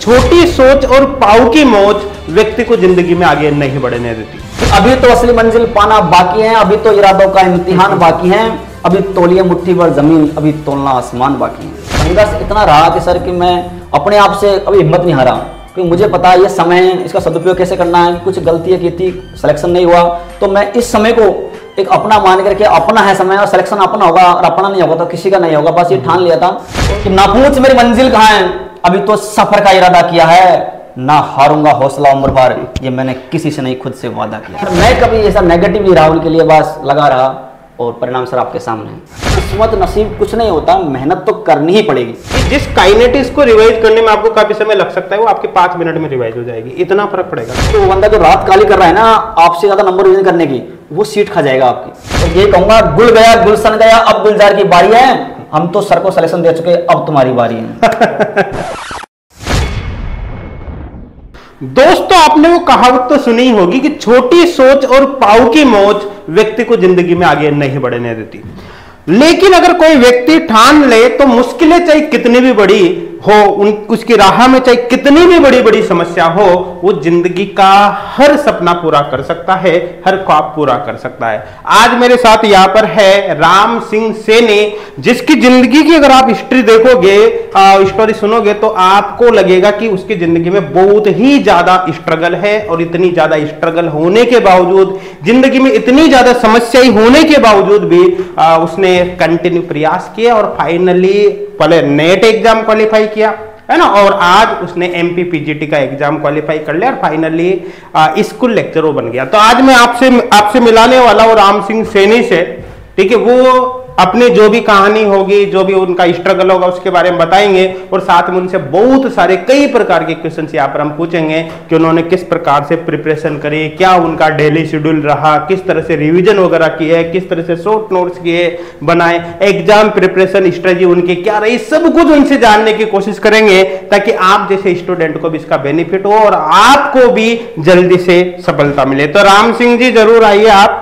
छोटी सोच और पाव की मौज व्यक्ति को जिंदगी में आगे नहीं बढ़ने देती। अभी तो असली मंजिल पाना बाकी है, अभी तो इरादों का इम्तिहान बाकी है, अभी तौलिए मुट्ठी भर जमीन, अभी तोलना आसमान बाकी है। संघर्ष इतना रहा कि सर कि मैं अपने आप से अभी हिम्मत नहीं हारा, क्योंकि मुझे पता है ये समय है, इसका सदुपयोग कैसे करना है। कुछ गलतियां की थी, सिलेक्शन नहीं हुआ, तो मैं इस समय को एक अपना मान करके, अपना है समय और सिलेक्शन अपना होगा और अपना नहीं होगा तो किसी का नहीं होगा, बस ये ठान लिया था कि ना पूछ मेरी मंजिल कहाँ है, अभी तो सफर का इरादा किया है, ना हारूंगा हौसला उम्र भर, ये मैंने किसी से नहीं खुद से वादा किया। मैं कभी ऐसा नेगेटिव नहीं रहा उनके लिए, बस लगा रहा और परिणाम सर आपके सामने। किस्मत नसीब कुछ नहीं होता, मेहनत तो करनी ही पड़ेगी। जिस काइनेटिक्स को रिवाइज करने में आपको काफी समय लग सकता है, वो आपके 5 मिनट में रिवाइज हो जाएगी, इतना फर्क पड़ेगा। तो वो बंदा जो रात काली कर रहा है ना आपसे ज्यादा नंबर विजन करने की, वो सीट खा जाएगा आपकी। तो ये कहूंगा, गुल गया गुलशन गया, अब गुलजार की बारी है, हम तो सर को सिलेक्शन दे चुके, अब तुम्हारी बारी है। दोस्तों, आपने वो कहावत तो सुनी होगी कि छोटी सोच और पाव की मौज व्यक्ति को जिंदगी में आगे नहीं बढ़ने देती। लेकिन अगर कोई व्यक्ति ठान ले तो मुश्किलें चाहे कितनी भी बड़ी हो, उसकी राह में चाहे कितनी भी बड़ी बड़ी समस्या हो, वो जिंदगी का हर सपना पूरा कर सकता है, हर ख्वाब पूरा कर सकता है। आज मेरे साथ यहाँ पर है राम सिंह सैनी, जिसकी जिंदगी की अगर आप हिस्ट्री देखोगे, स्टोरी सुनोगे, तो आपको लगेगा कि उसकी जिंदगी में बहुत ही ज्यादा स्ट्रगल है। और इतनी ज्यादा स्ट्रगल होने के बावजूद, जिंदगी में इतनी ज्यादा समस्याएं होने के बावजूद भी उसने कंटिन्यू प्रयास किया और फाइनली पहले नेट एग्जाम क्वालिफाई किया, है ना, और आज उसने एमपी पीजीटी का एग्जाम क्वालिफाई कर लिया और फाइनली स्कूल लेक्चरर बन गया। तो आज मैं आपसे मिलाने वाला हूं राम सिंह सैनी से, ठीक है। वो अपनी जो भी कहानी होगी, जो भी उनका स्ट्रगल होगा, उसके बारे में बताएंगे और साथ में उनसे बहुत सारे कई प्रकार के क्वेश्चंस यहाँ पर हम पूछेंगे कि उन्होंने किस प्रकार से प्रिपरेशन करी, क्या उनका डेली शेड्यूल रहा, किस तरह से रिवीजन वगैरह किए, किस तरह से शॉर्ट नोट्स किए बनाए, एग्जाम प्रिपरेशन स्ट्रेटजी उनकी क्या रही, सब कुछ उनसे जानने की कोशिश करेंगे ताकि आप जैसे स्टूडेंट को भी इसका बेनिफिट हो और आपको भी जल्दी से सफलता मिले। तो राम सिंह जी जरूर आइए आप।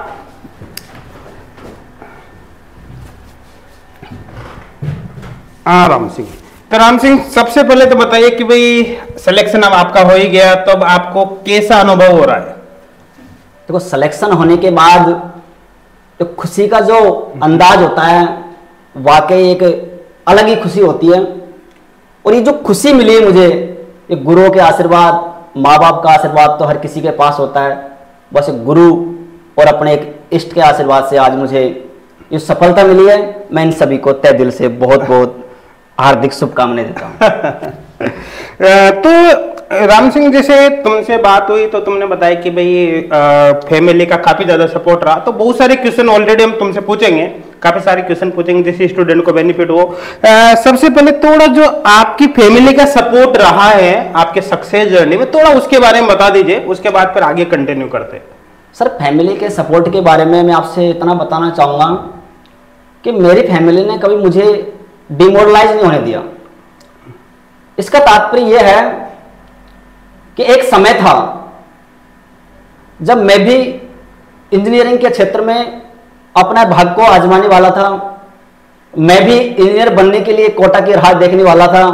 राम सिंह, तो राम सिंह सबसे पहले तो बताइए कि भाई सिलेक्शन अब आपका हो ही गया, तो अब आपको कैसा अनुभव हो रहा है? देखो, सिलेक्शन होने के बाद तो खुशी का जो अंदाज होता है वाकई एक अलग ही खुशी होती है। और ये जो खुशी मिली है मुझे, ये गुरुओं के आशीर्वाद, माँ बाप का आशीर्वाद तो हर किसी के पास होता है, बस गुरु और अपने एक इष्ट के आशीर्वाद से आज मुझे ये सफलता मिली है। मैं इन सभी को तहे दिल से बहुत बहुत हार्दिक शुभकामनाएं देता हूं। तो राम सिंह, जैसे तुमसे बात हुई तो तुमने बताया कि भाई फैमिली का काफी ज्यादा सपोर्ट रहा, तो बहुत सारे क्वेश्चन ऑलरेडी हम तुमसे पूछेंगे, काफी सारे क्वेश्चन पूछेंगे जैसे स्टूडेंट को बेनिफिट हो। सबसे पहले थोड़ा जो आपकी फैमिली का सपोर्ट रहा है आपके सक्सेस जर्नी में, थोड़ा उसके बारे में बता दीजिए, उसके बाद फिर आगे कंटिन्यू करते हैं। सर, फैमिली के सपोर्ट के बारे में मैं आपसे इतना बताना चाहूंगा कि मेरी फैमिली ने कभी मुझे डिमोरलाइज नहीं होने दिया। इसका तात्पर्य यह है कि एक समय था जब मैं भी इंजीनियरिंग के क्षेत्र में अपना भाग्य को आजमाने वाला था, मैं भी इंजीनियर बनने के लिए कोटा की राह देखने वाला था,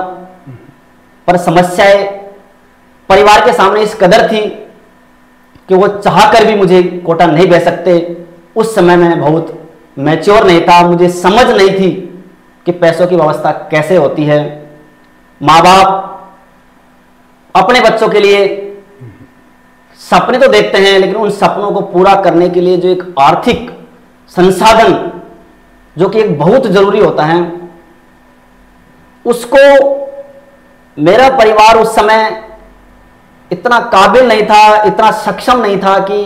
पर समस्याएं परिवार के सामने इस कदर थी कि वो चाह कर भी मुझे कोटा नहीं भेज सकते। उस समय मैं बहुत मैच्योर नहीं था, मुझे समझ नहीं थी कि पैसों की व्यवस्था कैसे होती है। माँ बाप अपने बच्चों के लिए सपने तो देखते हैं, लेकिन उन सपनों को पूरा करने के लिए जो एक आर्थिक संसाधन, जो कि एक बहुत जरूरी होता है, उसको मेरा परिवार उस समय इतना काबिल नहीं था, इतना सक्षम नहीं था कि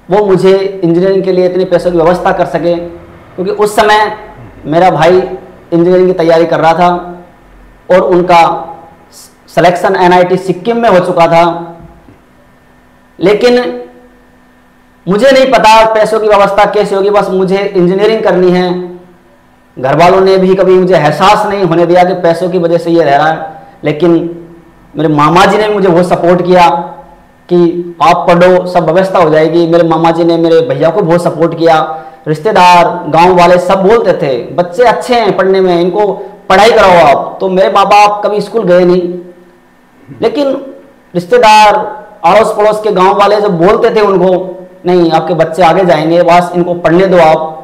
वो मुझे इंजीनियरिंग के लिए इतने पैसों की व्यवस्था कर सके। क्योंकि उस समय मेरा भाई इंजीनियरिंग की तैयारी कर रहा था और उनका सिलेक्शन एनआईटी सिक्किम में हो चुका था, लेकिन मुझे नहीं पता पैसों की व्यवस्था कैसे होगी, बस मुझे इंजीनियरिंग करनी है। घर वालों ने भी कभी मुझे एहसास नहीं होने दिया कि पैसों की वजह से ये रह रहा है, लेकिन मेरे मामा जी ने मुझे बहुत सपोर्ट किया कि आप पढ़ो, सब व्यवस्था हो जाएगी। मेरे मामा जी ने मेरे भैया को बहुत सपोर्ट किया, रिश्तेदार, गांव वाले सब बोलते थे बच्चे अच्छे हैं पढ़ने में, इनको पढ़ाई कराओ आप। तो मेरे माँ बाप कभी स्कूल गए नहीं, लेकिन रिश्तेदार, अड़ोस पड़ोस के गांव वाले जब बोलते थे उनको, नहीं आपके बच्चे आगे जाएंगे, बस इनको पढ़ने दो आप,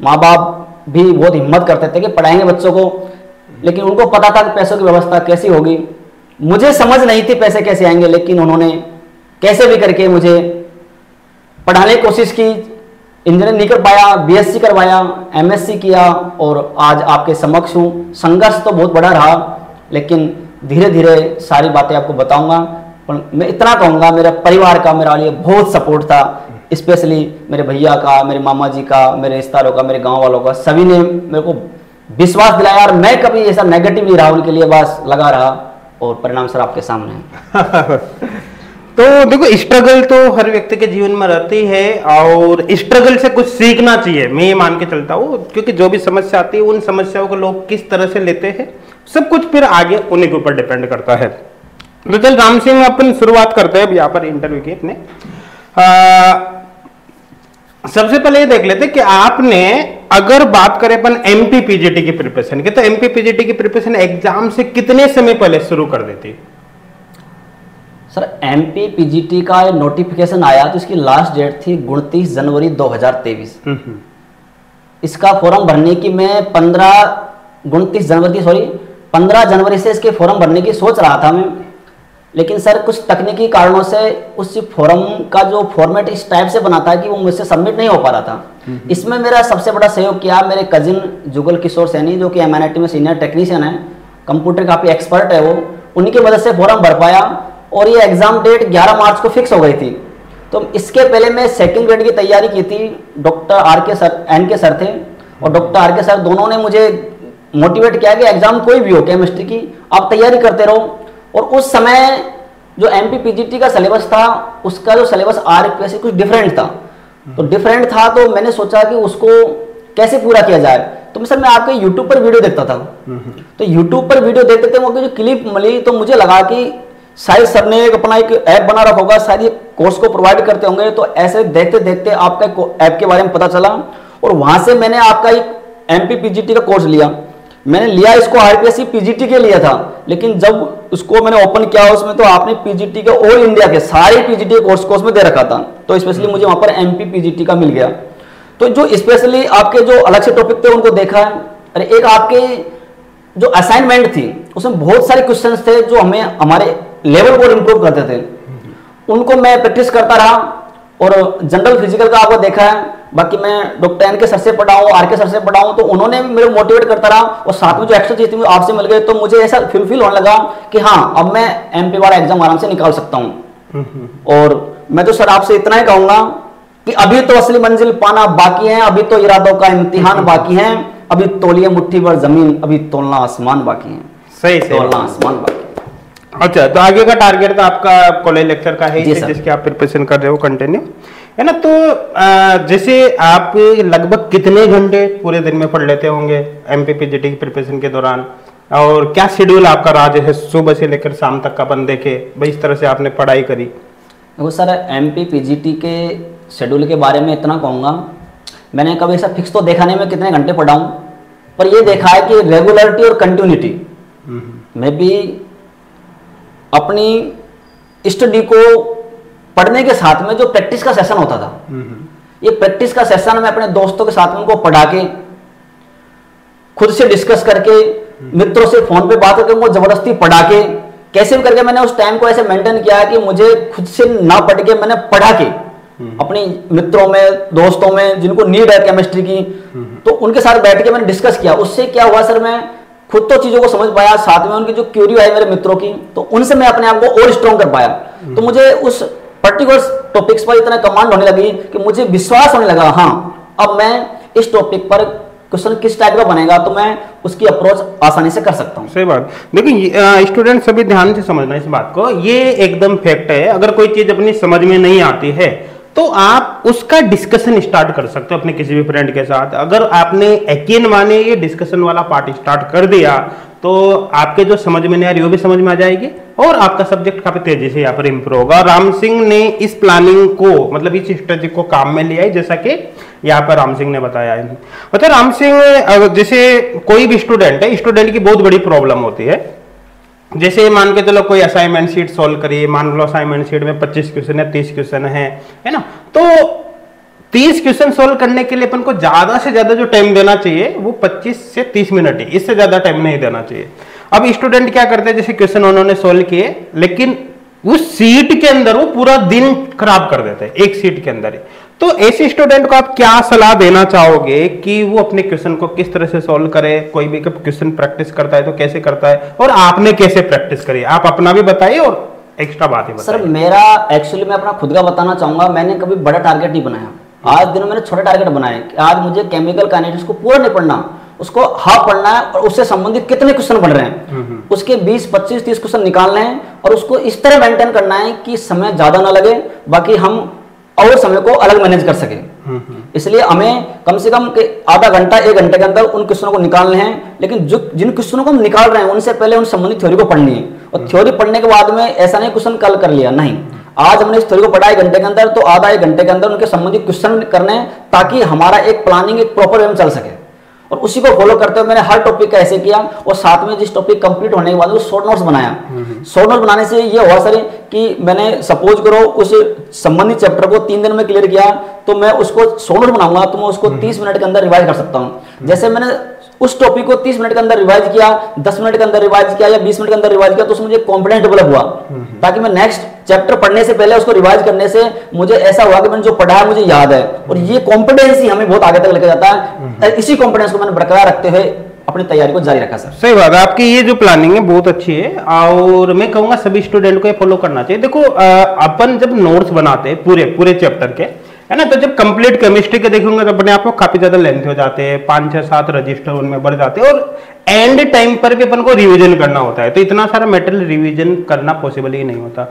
माँ बाप भी बहुत हिम्मत करते थे कि पढ़ाएंगे बच्चों को, लेकिन उनको पता था कि पैसों की व्यवस्था कैसी होगी। मुझे समझ नहीं थी पैसे कैसे आएंगे, लेकिन उन्होंने कैसे भी करके मुझे पढ़ाने की कोशिश की। इंजीनियर नहीं कर पाया, बीएससी करवाया, एमएससी किया और आज आपके समक्ष हूँ। संघर्ष तो बहुत बड़ा रहा, लेकिन धीरे धीरे सारी बातें आपको बताऊंगा। पर मैं इतना कहूँगा, मेरे परिवार का मेरे लिए बहुत सपोर्ट था, स्पेशली मेरे भैया का, मेरे मामा जी का, मेरे रिश्तेदारों का, मेरे गांव वालों का, सभी ने मेरे को विश्वास दिलाया और मैं कभी ऐसा नेगेटिव नहीं रहा उनके लिए, बस लगा रहा और परिणाम सर आपके सामने है। तो देखो, स्ट्रगल तो हर व्यक्ति के जीवन में रहती है और स्ट्रगल से कुछ सीखना चाहिए, मैं ये मान के चलता हूँ, क्योंकि जो भी समस्या आती है उन समस्याओं को लोग किस तरह से लेते हैं सब कुछ फिर आगे उन्हीं के ऊपर डिपेंड करता है। तो चल राम सिंह, अपन शुरुआत करते हैं यहाँ पर इंटरव्यू की अपने। सबसे पहले ये देख लेते कि आपने, अगर बात करें अपन एमपी पीजीटी की प्रिपरेशन की, तो एमपी पीजीटी की प्रिपरेशन एग्जाम से कितने समय पहले शुरू कर देती? सर एमपी पीजीटी का नोटिफिकेशन आया तो इसकी लास्ट डेट थी 29 जनवरी 2023। इसका फॉर्म भरने की मैं 15 जनवरी से इसके फॉर्म भरने की सोच रहा था मैं, लेकिन सर कुछ तकनीकी कारणों से उस फॉर्म का जो फॉर्मेट इस टाइप से बना था कि वो मुझसे सबमिट नहीं हो पा रहा था। इसमें मेरा सबसे बड़ा सहयोग किया मेरे कजिन जुगल किशोर सैनी, जो कि एमएनआईटी में सीनियर टेक्नीशियन है, कंप्यूटर काफ़ी एक्सपर्ट है वो, उन्हीं की मदद से फॉर्म भर पाया और ये एग्जाम डेट 11 मार्च को फिक्स हो गई थी। तो इसके पहले मैं सेकंड ग्रेड की तैयारी की थी, डॉक्टर एन के सर थे और डॉक्टर आर के सर, दोनों ने मुझे मोटिवेट किया कि एग्जाम कोई भी हो केमिस्ट्री की, आप तैयारी करते रहो। और उस समय जो एमपी पीजीटी का सिलेबस था, उसका जो सिलेबस आरपीएससी कुछ डिफरेंट था, तो डिफरेंट था तो मैंने सोचा कि उसको कैसे पूरा किया जाए। तो सर मैं आपके यूट्यूब पर वीडियो देखता था, तो यूट्यूब पर वीडियो देखते थे, वो जो क्लिप मिली तो मुझे लगा कि शायद सर ने अपना एक ऐप बना रखा होगा, शायद ये कोर्स को प्रोवाइड करते होंगे। तो ऐसे देखते देखते आपका ऐप के बारे में पता चला और वहां से मैंने आपका एक एमपी पीजीटी का कोर्स लिया। मैंने लिया इसको आरपीएससी पीजीटी के लिया था, लेकिन जब उसको मैंने ओपन किया उसमें तो आपने पीजीटी के ऑल इंडिया के सारे पीजीटी कोर्स को उसमें दे रखा था, तो स्पेशली मुझे वहां पर एमपी पीजीटी का मिल गया। तो जो स्पेशली आपके जो अलग से टॉपिक थे उनको देखा है। अरे एक आपके जो असाइनमेंट थी उसमें बहुत सारे क्वेश्चंस थे जो हमें हमारे लेवल को इंप्रूव करते थे, उनको मैं प्रैक्टिस करता रहा। और जनरल फिजिकल का आपको देखा है, बाकी मैं डॉक्टर एन के सर से पढ़ा हूँ, आर के सर से पढ़ा हूँ, तो उन्होंने भी मेरे मोटिवेट करता रहा और साथ में जो एक्स्ट्रा चीज थी आपसे मिल गए, तो मुझे ऐसा फील होने लगा कि हाँ अब मैं एमपी वाला एग्जाम आराम से निकाल सकता हूँ। और मैं तो सर आपसे इतना ही कहूंगा कि अभी तो असली मंजिल पाना बाकी है, अभी तो इरादों का इम्तिहान बाकी है, अभी तौलिए मुट्ठी भर जमीन, अभी तोलना आसमान बाकी है। सही तोलना आसमान बाकी है। अच्छा, तो आगे का टारगेट तो आपका कॉलेज लेक्चर का है जिसके आप प्रिपरेशन कर रहे हो कंटिन्यू, है ना? तो जैसे आप लगभग कितने घंटे पूरे दिन में पढ़ लेते होंगे एमपी पीजीटी की प्रिपरेशन के दौरान, और क्या शेड्यूल आपका रहा, जैसे सुबह से लेकर शाम तक का अपन देखे भाई, इस तरह से आपने पढ़ाई करी? देखो सर, एमपी पीजीटी के शेड्यूल के बारे में इतना कहूँगा, मैंने कभी ऐसा फिक्स तो देखा नहीं मैं कितने घंटे पढ़ा हूँ, पर ये देखा है कि रेगुलरिटी और कंटिन्यूटी में भी अपनी स्टडी को पढ़ने के साथ में जो प्रैक्टिस का सेशन होता था, ये प्रैक्टिस का सेशन मैं अपने दोस्तों के साथ में उनको पढ़ा के, खुद से डिस्कस करके, मित्रों से फोन पे बात करके उनको जबरदस्ती पढ़ा के, कैसे भी करके मैंने उस टाइम को ऐसे मेंटेन किया कि मुझे खुद से ना पढ़ के मैंने पढ़ा के अपने मित्रों में, दोस्तों में जिनको नीड है केमिस्ट्री की, तो उनके साथ बैठ के मैंने डिस्कस किया। उससे क्या हुआ सर, मैं खुद तो चीजों को समझ पाया, साथ में उनकी जो क्यूरी आई मेरे मित्रों की, तो उनसे मैं अपने आप को और स्ट्रॉन्ग कर पाया। तो मुझे उस पर्टिकुलर टॉपिक्स पर इतना कमांड होने लगी कि मुझे विश्वास होने लगा, हाँ अब मैं इस टॉपिक पर क्वेश्चन किस टाइप का बनेगा तो मैं उसकी अप्रोच आसानी से कर सकता हूँ। सही बात। देखिए स्टूडेंट सभी ध्यान से समझना इस बात को, ये एकदम फैक्ट है। अगर कोई चीज अपनी समझ में नहीं आती है तो आप उसका डिस्कशन स्टार्ट कर सकते हो अपने किसी भी फ्रेंड के साथ। अगर आपने यकीन माने ये डिस्कशन वाला पार्ट स्टार्ट कर दिया तो आपके जो समझ में नहीं आ रही वो भी समझ में आ जाएगी और आपका सब्जेक्ट काफी तेजी से यहाँ पर इंप्रूव होगा। राम सिंह ने इस प्लानिंग को, मतलब इस स्ट्रेटेजी को काम में लिया है, जैसा कि यहाँ पर राम सिंह ने बताया है। मतलब राम सिंह, जैसे कोई भी स्टूडेंट है, स्टूडेंट की बहुत बड़ी प्रॉब्लम होती है जैसे मान के चलो कोई असाइनमेंट शीट सॉल्व करिए, मान लो असाइनमेंट शीट में 25 क्वेश्चन है, 30 क्वेश्चन है ना, तो 30 क्वेश्चन सोल्व करने के लिए अपन को ज्यादा से ज्यादा जो टाइम देना चाहिए वो 25 से 30 मिनट ही, इससे ज्यादा टाइम नहीं देना चाहिए। अब स्टूडेंट क्या करते हैं, जैसे क्वेश्चन उन्होंने सोल्व किए, लेकिन उस सीट के अंदर वो पूरा दिन खराब कर देते हैं, एक सीट के अंदर ही। तो ऐसे स्टूडेंट को आप क्या सलाह देना चाहोगे कि वो अपने क्वेश्चन को किस तरह से सोल्व करे? कोई भी क्वेश्चन प्रैक्टिस करता है तो कैसे करता है, और आपने कैसे प्रैक्टिस करी, आप अपना भी बताइए और एक्स्ट्रा बात ही बताइए। सर मेरा एक्चुअली मैं अपना खुद का बताना चाहूंगा, मैंने कभी बड़ा टारगेट नहीं बनाया। आज दिन में मैंने छोटे टारगेट बनाए कि आज मुझे केमिकल काइनेटिक्स को पूरा नहीं पढ़ना, उसको हाफ पढ़ना है और उससे संबंधित कितने क्वेश्चन पढ़ रहे हैं उसके 20, 25, 30 क्वेश्चन निकालने हैं और उसको इस तरह मेंटेन करना है कि समय ज्यादा ना लगे, बाकी हम और समय को अलग मैनेज कर सके। इसलिए हमें कम से कम आधा घंटा 1 घंटे के अंदर उन क्वेश्चनों को निकालने हैं। लेकिन जो जिन क्वेश्चनों को हम निकाल रहे हैं उनसे पहले उन संबंधित थ्योरी को पढ़नी है, और थ्योरी पढ़ने के बाद में ऐसा नहीं क्वेश्चन कल कर लिया, नहीं, आज हमने इस थ्योरी को पढ़ा 1 घंटे के अंदर, तो आधा 1 घंटे के अंदर उनके संबंधित क्वेश्चन करने हैं, ताकि हमारा एक प्लानिंग एक प्रॉपर वे में चल सके। और उसी को फॉलो करते हुए मैंने हर टॉपिक का ऐसे किया, और साथ में जिस टॉपिक कंप्लीट होने के बाद वो शॉर्ट नोट्स बनाया। शॉर्ट नोट बनाने से ये हुआ सर कि मैंने सपोज करो उस संबंधित चैप्टर को 3 दिन में क्लियर किया, तो मैं उसको शॉर्ट नोट बनाऊंगा तो मैं उसको 30 मिनट के अंदर रिवाइज कर सकता हूँ। जैसे मैंने उस टॉपिक को 30 मिनट के अंदर रिवाइज किया, 10 मिनट के अंदर रिवाइज किया या 20 मिनट के अंदर रिवाइज किया, तो उसमें मुझे कॉन्फिडेंस डेवलप हुआ, ताकि मैं नेक्स्ट चैप्टर पढ़ने से पहले उसको रिवाइज करने से मुझे ऐसा हुआ कि मैंने जो पढ़ा है मुझे याद है। और ये कॉन्फिडेंस ही हमें बहुत आगे तक लेकर जाता है। इसी कॉन्फिडेंस को मैंने बरकरार रखते हुए अपनी तैयारी को जारी रखा। सर सही बात है, आपकी ये जो प्लानिंग है बहुत अच्छी है, और मैं कहूंगा सभी स्टूडेंट को ये फॉलो करना चाहिए। देखो अपन जब नोट्स बनाते हैं पूरे चैप्टर के, है ना, तो जब कंप्लीट केमिस्ट्री के देखेंगे तो अपने आप को काफी ज्यादा लेंथ हो जाते हैं, 5, 6, 7 रजिस्टर उनमें बढ़ जाते हैं, और एंड टाइम पर भी अपन को रिवीजन करना होता है, तो इतना सारा मटेरियल रिवीजन करना पॉसिबल ही नहीं होता।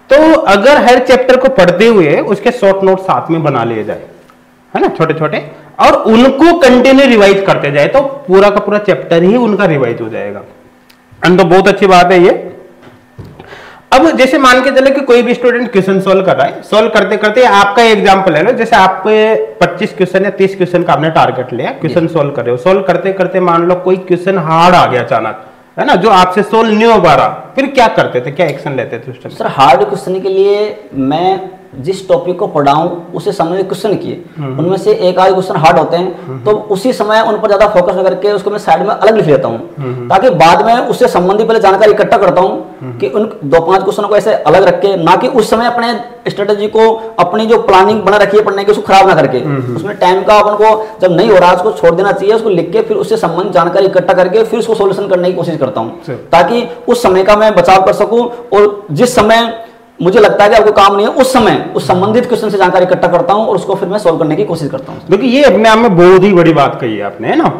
तो अगर हर चैप्टर को पढ़ते हुए उसके शॉर्ट नोट साथ में बना लिए जाए, है ना, छोटे छोटे, और उनको कंटिन्यू रिवाइज करते जाए, तो पूरा का पूरा चैप्टर ही उनका रिवाइज हो जाएगा। तो बहुत अच्छी बात है ये। अब जैसे मान के चले कि कोई भी स्टूडेंट क्वेश्चन सोल्व कर रहा है, सोल्व करते करते आपका एग्जांपल ले लो, जैसे आप 25 क्वेश्चन या 30 क्वेश्चन का आपने टारगेट लिया, क्वेश्चन सोल्व कर रहे हो, सोल्व करते करते मान लो कोई क्वेश्चन हार्ड आ गया अचानक, है ना, जो आपसे सोल्व नहीं हो पा रहा, फिर क्या करते थे, क्या एक्शन लेते थे उस टाइम? सर हार्ड क्वेश्चन के लिए मैं जिस टॉपिक को पढ़ाऊं उसे संबंधित क्वेश्चन किए, उनमें से एक आध क्वेश्चन हार्ड होते हैं, तो उसी समय उन पर ज्यादा फोकस करके उसको मैं साइड में अलग लिख लेता हूं, ताकि बाद में उससे संबंधित पहले जानकारी इकट्ठा करता हूं कि उन 2-5 क्वेश्चनों को ऐसे अलग रख के, ना कि उस समय अपने स्ट्रेटेजी को, अपनी जो प्लानिंग बना रखी है पढ़ने की, उसको खराब ना करके, उसमें टाइम का अपन को जब नहीं हो रहा उसको छोड़ देना चाहिए, उसको लिख के फिर उससे संबंधित जानकारी इकट्ठा करके फिर उसको सोल्यूशन करने की कोशिश करता हूँ, ताकि उस समय का मैं बचाव कर सकूं, और जिस समय मुझे लगता है कि आपको काम नहीं है उस समय उस संबंधित क्वेश्चन से जानकारी इकट्ठा करता हूं और उसको फिर मैं सॉल्व करने की कोशिश करता हूं। देखिए ये अपने आप में बहुत ही बड़ी बात कही है आपने, है ना।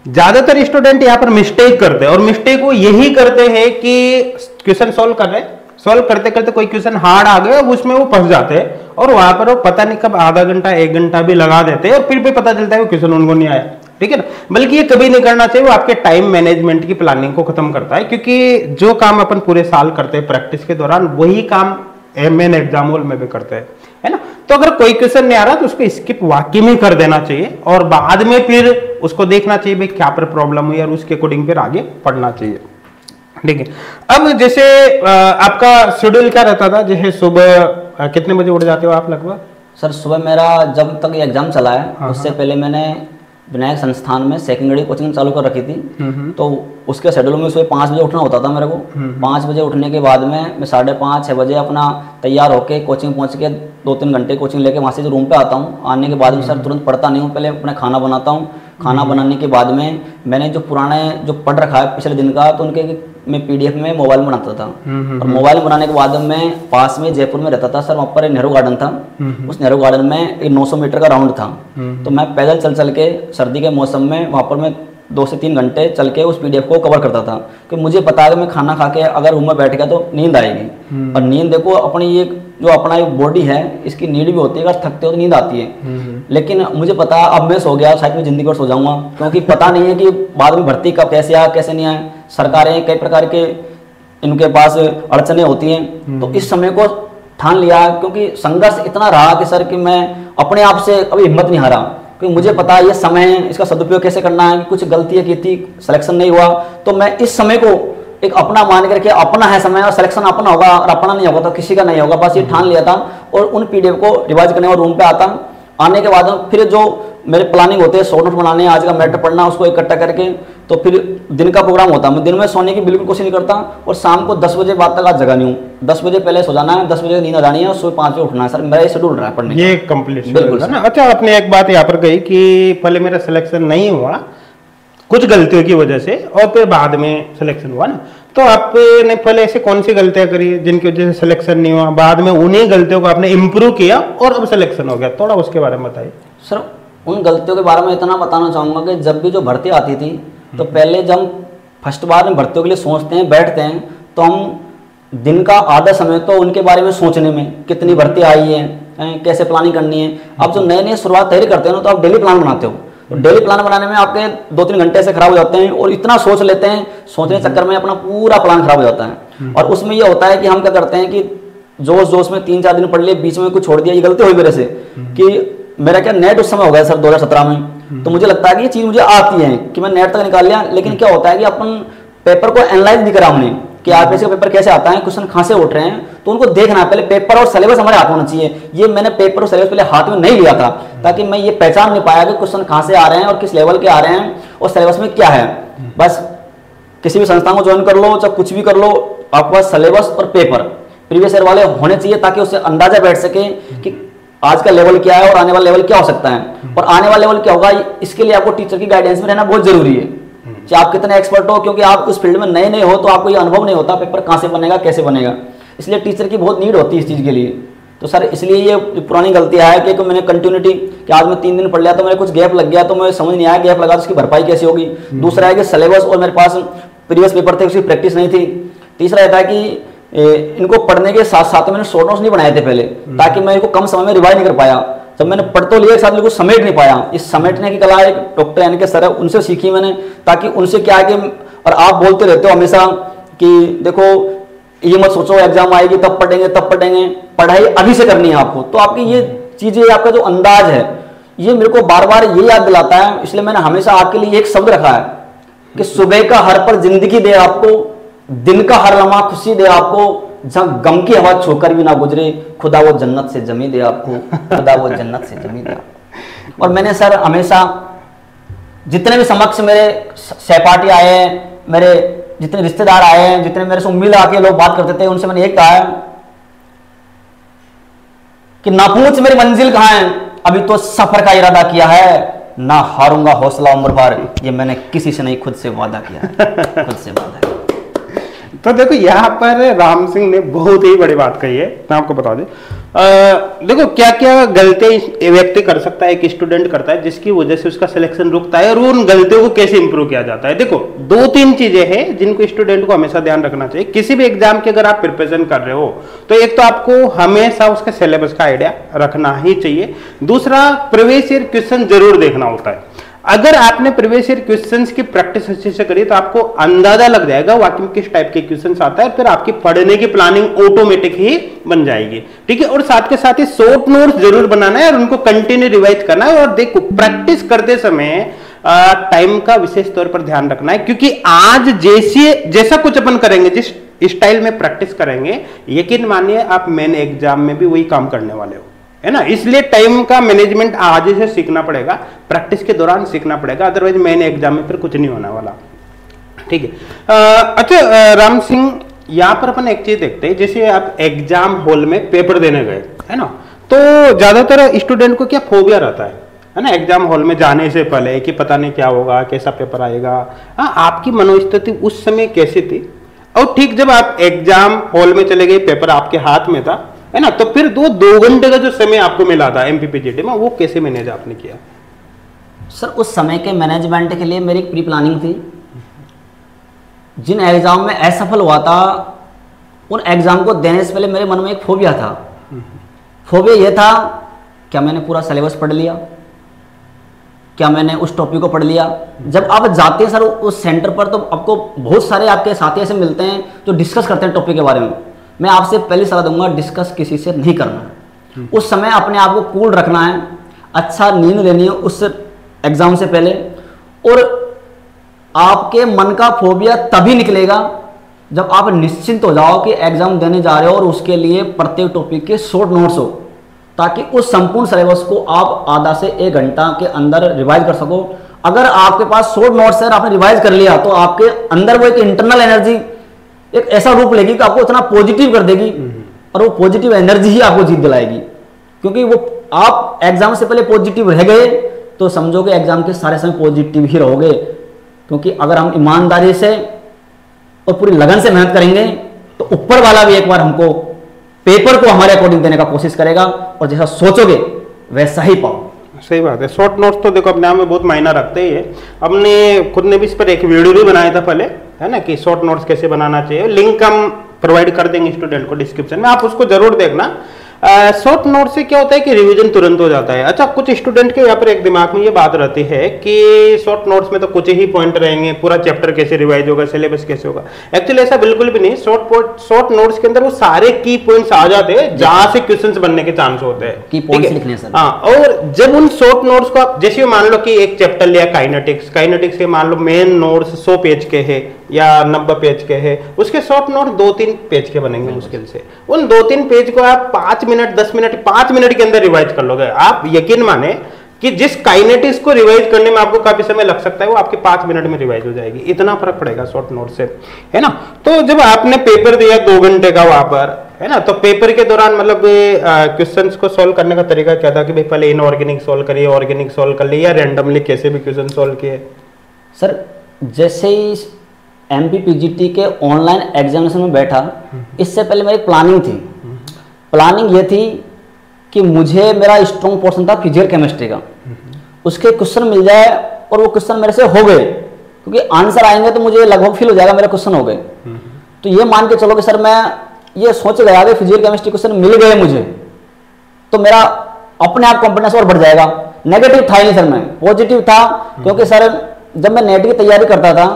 ज्यादातर स्टूडेंट यहाँ पर मिस्टेक करते हैं, और मिस्टेक वो यही करते हैं कि क्वेश्चन सॉल्व कर रहे हैं, सॉल्व करते करते कोई क्वेश्चन हार्ड आ गया, उसमें वो फंस जाते हैं, और वहां पर वो पता नहीं कब आधा घंटा 1 घंटा भी लगा देते हैं, और फिर भी पता चलता है वो क्वेश्चन उनको नहीं आया, ठीक है ना। बल्कि ये कभी नहीं करना चाहिए, वो आपके टाइम मैनेजमेंट की प्लानिंग को खत्म करता है, क्योंकि जो काम अपन पूरे साल करते हैं प्रैक्टिस के दौरान, वही काम मेन एग्जाम हॉल में भी करते हैं, है ना। तो अगर कोई क्वेश्चन नहीं आ रहा तो उसको स्किप वाकई में कर देना चाहिए, और बाद में फिर उसको देखना चाहिए भाई क्या पर प्रॉब्लम हुई, और उसके अकॉर्डिंग फिर आगे पढ़ना चाहिए, ठीक है। अब जैसे आपका शेड्यूल क्या रहता था, जैसे सुबह कितने बजे उठ जाते हो आप लगभग? सर सुबह मेरा जब तक एग्जाम चला है उससे पहले मैंने विनायक संस्थान में सेकंड ग्रेड कोचिंग चालू कर रखी थी, तो उसके शेड्यूल में सुबह 5 बजे उठना होता था मेरे को। 5 बजे उठने के बाद में मैं 5:30, 6 बजे अपना तैयार होके कोचिंग पहुंच के 2-3 घंटे कोचिंग लेके वहाँ से जो रूम पे आता हूँ, आने के बाद में सर तुरंत पढ़ता नहीं हूँ, पहले अपना खाना बनाता हूँ। खाना बनाने के बाद में मैंने जो पुराने जो पढ़ रखा है पिछले दिन का, तो उनके मैं PDF में मोबाइल में बनाता था, और मोबाइल बनाने के बाद मैं पास में जयपुर में रहता था सर, वहाँ पर एक नेहरू गार्डन था, उस नेहरू गार्डन में एक 900 मीटर का राउंड था, तो मैं पैदल चल के सर्दी के मौसम में वहाँ पर मैं 2 से 3 घंटे चल के उस PDF को कवर करता था, कि मुझे पता है कि मैं खाना खा के अगर रूम में बैठ गया तो नींद आएगी, और नींद देखो अपनी ये जो अपना एक बॉडी है इसकी नीड भी होती है, अगर थकते हो तो नींद आती है, लेकिन मुझे पता है अब मैं सो गया शायद मैं जिंदगी भर सो जाऊंगा, क्योंकि पता नहीं है कि बाद में भर्ती कब कैसे आए कैसे नहीं आए, सरकारें कई प्रकार के इनके पास अड़चने होती हैं, तो इस समय को ठान लिया, क्योंकि संघर्ष इतना रहा कि सर कि मैं अपने आप से अभी हिम्मत नहीं हारा, क्योंकि मुझे पता है ये समय इसका सदुपयोग कैसे करना है, कुछ गलतियां की थी, सिलेक्शन नहीं हुआ, तो मैं इस समय को एक अपना मान करके अपना है समय और सिलेक्शन अपना होगा और अपना नहीं होगा तो किसी का नहीं होगा, बस ये ठान लिया था। और उन पीडीएफ को रिवाइज करने और रूम पे आता, आने के बाद फिर जो मेरे प्लानिंग होते हैं शॉर्ट नोट बनाने, आज का मैटर पढ़ना, उसको इकट्ठा करके तो फिर दिन का प्रोग्राम होता है। मैं दिन में सोने की बिल्कुल कोशिश नहीं करता और शाम को 10 बजे बाद तक आज जगा नहीं हूँ। 10 बजे पहले सो जाना है, 10 बजे नींद आ जानी है और सुबह 5 बजे उठना है। सर मेरा ये शेड्यूल रहा है पढ़ने ये कंप्लीट बिल्कुल ना। अच्छा, आपने एक बात यहाँ पर कही कि पहले मेरा सिलेक्शन नहीं हुआ कुछ गलतियों की वजह से और फिर बाद में सिलेक्शन हुआ ना, तो आपने पहले ऐसे कौन सी गलतियां करी जिनकी वजह से सिलेक्शन नहीं हुआ, बाद में उन्हीं गलतियों को आपने इम्प्रूव किया और अब सिलेक्शन हो गया, थोड़ा उसके बारे में बताइए। सर उन गलतियों के बारे में इतना बताना चाहूँगा कि जब भी जो भर्ती आती थी तो पहले जब फर्स्ट बार में भर्तियों के लिए सोचते हैं, बैठते हैं, तो हम दिन का आधा समय तो उनके बारे में सोचने में, कितनी भर्ती आई है, कैसे प्लानिंग करनी है। अब जो नए नए शुरुआत तैयारी करते हैं ना, तो आप डेली प्लान बनाते हो, तो डेली प्लान बनाने में आपके 2-3 घंटे से खराब हो जाते हैं और इतना सोच लेते हैं, सोचने के चक्कर में अपना पूरा प्लान खराब हो जाता है। और उसमें ये होता है कि हम क्या करते हैं कि जोश जोश में 3-4 दिन पढ़ लिए, बीच में कुछ छोड़ दिया। ये गलती हुई मेरे से कि मेरा क्या नेट उस समय हो गया सर 2017 में, तो मुझे लगता है कि ये चीज़ मुझे आती है कि मैं नेट तक निकाल लिया, लेकिन क्या होता है कि अपन पेपर को एनालाइज नहीं करा हमने कि आरपीएससी का पेपर कैसे आता है, क्वेश्चन कहाँ से उठ रहे हैं, तो उनको देखना है। पहले पेपर और सिलेबस हमारे हाथ में होना चाहिए। ये मैंने पेपर और सिलेबस पहले हाथ में नहीं लिया था, ताकि मैं ये पहचान नहीं पाया कि क्वेश्चन कहाँ से आ रहे हैं और किस लेवल के आ रहे हैं और सिलेबस में क्या है। बस किसी भी संस्था को ज्वाइन कर लो, चाहे कुछ भी कर लो, आपके पास सिलेबस और पेपर प्रीवियस ईयर वाले होने चाहिए, ताकि उससे अंदाजा बैठ सके कि आज का लेवल क्या है और आने वाला लेवल क्या हो सकता है। और आने वाला लेवल क्या होगा, इसके लिए आपको टीचर की गाइडेंस में रहना बहुत जरूरी है, चाहे आप कितने एक्सपर्ट हो, क्योंकि आप उस फील्ड में नए नए हो तो आपको ये अनुभव नहीं होता पेपर कहाँ से बनेगा, कैसे बनेगा। इसलिए टीचर की बहुत नीड होती है इस चीज़ के लिए। तो सर इसलिए ये पुरानी गलतियाँ है कि मैंने कंटिन्यूटी कि आज मैं 3 दिन पढ़ लिया तो मेरे कुछ गैप लग गया, तो मुझे समझ नहीं आया गैप लगा तो उसकी भरपाई कैसे होगी। दूसरा है कि सिलेबस और मेरे पास प्रीवियस पेपर थे, उसकी प्रैक्टिस नहीं थी। तीसरा रहता है कि इनको पढ़ने के साथ साथ मैंने शॉर्ट नोट्स नहीं बनाए थे पहले, ताकि मैं इनको कम समय में रिवाइज नहीं कर पाया। जब मैंने पढ़ तो लिया एक साथ, लेकिन समेट नहीं पाया। इस समेटने की कला एक डॉक्टर यानी के सर है, उनसे सीखी मैंने, ताकि उनसे क्या है कि, और आप बोलते रहते हो हमेशा कि देखो ये मत सोचो एग्जाम आएगी तब पढ़ेंगे तब पढ़ेंगे, पढ़ाई अभी से करनी है आपको। तो आपकी ये चीजें, आपका जो अंदाज है, ये मेरे को बार बार ये याद दिलाता है। इसलिए मैंने हमेशा आपके लिए एक शब्द रखा है कि सुबह का हर पल जिंदगी दे आपको, दिन का हर लम्हा खुशी दे आपको, जहाँ गम की हवा छोकर भी ना गुजरे, खुदा वो जन्नत से जमी दे आपको, खुदा वो जन्नत से जमी दे आपको। और मैंने सर हमेशा जितने भी समक्ष मेरे सहपाठी आए हैं, मेरे जितने रिश्तेदार आए हैं, जितने मेरे से उम्मीद आके लोग बात करते थे, उनसे मैंने एक कहा है कि ना पूछ मेरी मंजिल कहाँ है, अभी तो सफर का इरादा किया है, ना हारूंगा हौसला उम्र भर, ये मैंने किसी से नहीं खुद से वादा किया है, खुद से वादा किया। तो देखो यहाँ पर राम सिंह ने बहुत ही बड़ी बात कही है, मैं आपको बता दूं। देखो क्या क्या गलतियां व्यक्ति कर सकता है, एक स्टूडेंट करता है, जिसकी वजह से उसका सिलेक्शन रुकता है, और उन गलतियों को कैसे इंप्रूव किया जाता है। देखो 2-3 चीजें हैं जिनको स्टूडेंट को हमेशा ध्यान रखना चाहिए। किसी भी एग्जाम की अगर आप प्रिपरेशन कर रहे हो तो एक तो आपको हमेशा उसके सिलेबस का आइडिया रखना ही चाहिए। दूसरा, प्रीवियस ईयर क्वेश्चन जरूर देखना होता है। अगर आपने प्रीवियस ईयर क्वेश्चंस की प्रैक्टिस अच्छे से करी तो आपको अंदाजा लग जाएगा वाकई में किस टाइप के क्वेश्चंस आता है, फिर आपकी पढ़ने की प्लानिंग ऑटोमेटिक ही बन जाएगी। ठीक है, और साथ के साथ ही शॉर्ट नोट्स जरूर बनाना है और उनको कंटिन्यू रिवाइज करना है। और देखो प्रैक्टिस करते समय टाइम का विशेष तौर पर ध्यान रखना है, क्योंकि आज जैसा कुछ अपन करेंगे, जिस स्टाइल में प्रैक्टिस करेंगे, यकीन मानिए आप मेन एग्जाम में भी वही काम करने वाले हो, है ना। इसलिए टाइम का मैनेजमेंट आज से सीखना पड़ेगा, प्रैक्टिस के दौरान सीखना पड़ेगा, अदरवाइज मेन एग्जाम में फिर कुछ नहीं होने वाला। ठीक है। अच्छा राम सिंह, यहाँ पर अपन एक चीज देखते हैं, जैसे आप एग्जाम हॉल में पेपर देने गए, है ना, तो ज्यादातर स्टूडेंट को क्या फोबिया रहता है ना, एग्जाम हॉल में जाने से पहले कि पता नहीं क्या होगा, कैसा पेपर आएगा। हाँ, आपकी मनोस्थिति उस समय कैसी थी? और ठीक जब आप एग्जाम हॉल में चले गए, पेपर आपके हाथ में था, है ना, तो फिर 2 घंटे का जो समय आपको मिला था एमपीपीजीटी में, वो कैसे मैनेज आपने किया? सर उस समय के मैनेजमेंट के लिए मेरी प्री प्लानिंग थी। जिन एग्जाम में असफल हुआ था, उन एग्जाम को देने से पहले मेरे मन में एक फोबिया था। फोबिया यह था, क्या मैंने पूरा सिलेबस पढ़ लिया, क्या मैंने उस टॉपिक को पढ़ लिया। जब आप जाते हैं सर उस सेंटर पर, तो आपको बहुत सारे आपके साथी ऐसे मिलते हैं जो डिस्कस करते हैं टॉपिक के बारे में। मैं आपसे पहले सलाह दूंगा, डिस्कस किसी से नहीं करना। उस समय अपने आप को कूल रखना है, अच्छा नींद लेनी है उस एग्जाम से पहले, और आपके मन का फोबिया तभी निकलेगा जब आप निश्चिंत हो जाओ कि एग्जाम देने जा रहे हो और उसके लिए प्रत्येक टॉपिक के शॉर्ट नोट्स हो, ताकि उस संपूर्ण सिलेबस को आप आधा से 1 घंटा के अंदर रिवाइज कर सको। अगर आपके पास शॉर्ट नोट्स है, आपने रिवाइज कर लिया, तो आपके अंदर वो एक इंटरनल एनर्जी एक ऐसा रूप लेगी कि आपको इतना पॉजिटिव कर देगी, और वो पॉजिटिव एनर्जी ही आपको जीत दिलाएगी। क्योंकि वो आप एग्जाम से पहले पॉजिटिव रह गए तो समझो कि एग्जाम के सारे समय पॉजिटिव ही रहोगे। क्योंकि अगर हम ईमानदारी से और पूरी लगन से मेहनत करेंगे तो ऊपर वाला भी एक बार हमको पेपर को हमारे अकॉर्डिंग देने का कोशिश करेगा, और जैसा सोचोगे वैसा ही पाओ। सही बात है। शॉर्ट नोट्स तो देखो अपने आप में बहुत मायना रखते ही है। हमने खुद ने भी इस पर एक वीडियो भी बनाया था पहले, है ना, कि शॉर्ट नोट्स कैसे बनाना चाहिए। लिंक हम प्रोवाइड कर देंगे स्टूडेंट को डिस्क्रिप्शन में, आप उसको जरूर देखना। शॉर्ट नोट से क्या होता है कि रिवीजन तुरंत हो जाता है। अच्छा, कुछ स्टूडेंट के यहाँ पर एक दिमाग में ये बात रहती है कि शॉर्ट नोट्स में तो कुछ ही पॉइंट रहेंगे, पूरा चैप्टर कैसे रिवाइज होगा, सिलेबस कैसे होगा। एक्चुअली ऐसा बिल्कुल भी नहीं। शॉर्ट नोट्स के अंदर वो सारे की पॉइंट्स आ जाते हैं जहां से क्वेश्चंस बनने के चांस होते हैं, की पॉइंट्स लिखने सर। हाँ, और जब उन शॉर्ट नोट्स को आप जैसे मान लो कि एक चैप्टर लिया काइनेटिक्स के, मान लो मेन नोट्स 100 पेज के है या 90 पेज के है, उसके शॉर्ट नोट 2-3 पेज के बनेंगे मुश्किल से। उन 2-3 पेज को आप 5 मिनट 10 मिनट 5 मिनट के अंदर रिवाइज कर लोगे। आप यकीन माने कि जिस काइनेटिक्स को रिवाइज करने में आपको काफी समय लग सकता है, वो आपके 5 मिनट में रिवाइज हो जाएगी। इतना फर्क पड़ेगा शॉर्ट नोट से, है ना। तो जब आपने पेपर दिया 2 घंटे का वहां पर, है ना, तो पेपर के दौरान मतलब क्वेश्चंस को सॉल्व करने का तरीका क्या था कि भाई पहले इनऑर्गेनिक सॉल्व करिए, ऑर्गेनिक सॉल्व कर लिए, या रैंडमली कैसे भी क्वेश्चन सॉल्व किए? सर जैसे ही MPPGT के ऑनलाइन एग्जामिनेशन में बैठा, इससे पहले मेरी प्लानिंग थी। प्लानिंग ये थी कि मुझे मेरा स्ट्रॉन्ग पोर्शन था फिजिकल केमिस्ट्री का, उसके क्वेश्चन मिल जाए और वो क्वेश्चन मेरे से हो गए, क्योंकि आंसर आएंगे तो मुझे लगभग फील हो जाएगा मेरे क्वेश्चन हो गए। तो ये मान के चलो कि सर मैं ये सोच गया कि फिजिकल केमिस्ट्री क्वेश्चन मिल गए मुझे, तो मेरा अपने आप कॉन्फिडेंस और बढ़ जाएगा। नेगेटिव था ही नहीं सर, मैं पॉजिटिव था। क्योंकि सर जब मैं नेट की तैयारी करता था,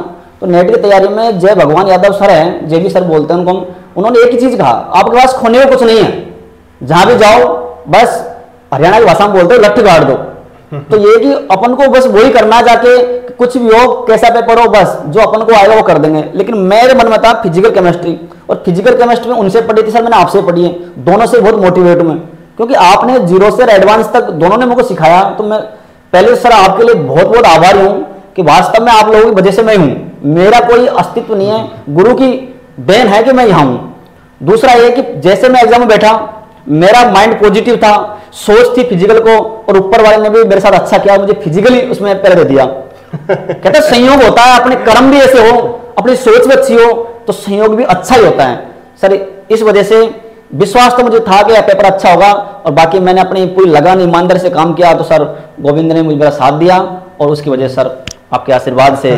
तो नेट की तैयारी में जय भगवान यादव सर हैं, JB सर बोलते हैं उनको, उन्होंने एक ही चीज कहा, आपके पास खोने को कुछ नहीं है, जहां भी जाओ बस हरियाणा की भाषा में बोलते हो लट्ठ गाड़ दो। तो ये कि अपन को बस वही करना, जाके कुछ भी हो कैसा पेपर हो, बस जो अपन को आएगा वो कर देंगे। लेकिन मेरे मन में था फिजिकल केमिस्ट्री, और फिजिकल केमिस्ट्री में उनसे पढ़ी थी सर, मैंने आपसे पढ़ी है, दोनों से बहुत मोटिवेट हूं मैं, क्योंकि आपने 0 से एडवांस तक दोनों ने मुझे सिखाया। तो मैं पहले सर आपके लिए बहुत बहुत आभारी हूं कि वास्तव में आप लोगों की वजह से मैं हूं, मेरा कोई अस्तित्व नहीं है, गुरु की देन है कि मैं यहां हूं। दूसरा ये कि जैसे मैं एग्जाम में बैठा, मेरा माइंड पॉजिटिव था, सोच थी फिजिकल को, और ऊपर वाले ने भी मेरे साथ अच्छा किया, मुझे फिजिकली उसमें पहले दे दिया। कहते संयोग होता है, अपने कर्म भी ऐसे हो, अपनी सोच भी अच्छी हो, तो संयोग भी अच्छा ही होता है सर। इस वजह से विश्वास तो मुझे था कि पेपर अच्छा होगा, और बाकी मैंने अपनी पूरी लगन ईमानदारी से काम किया, तो सर गोविंद ने मुझे मेरा साथ दिया, और उसकी वजह से सर आपके आशीर्वाद से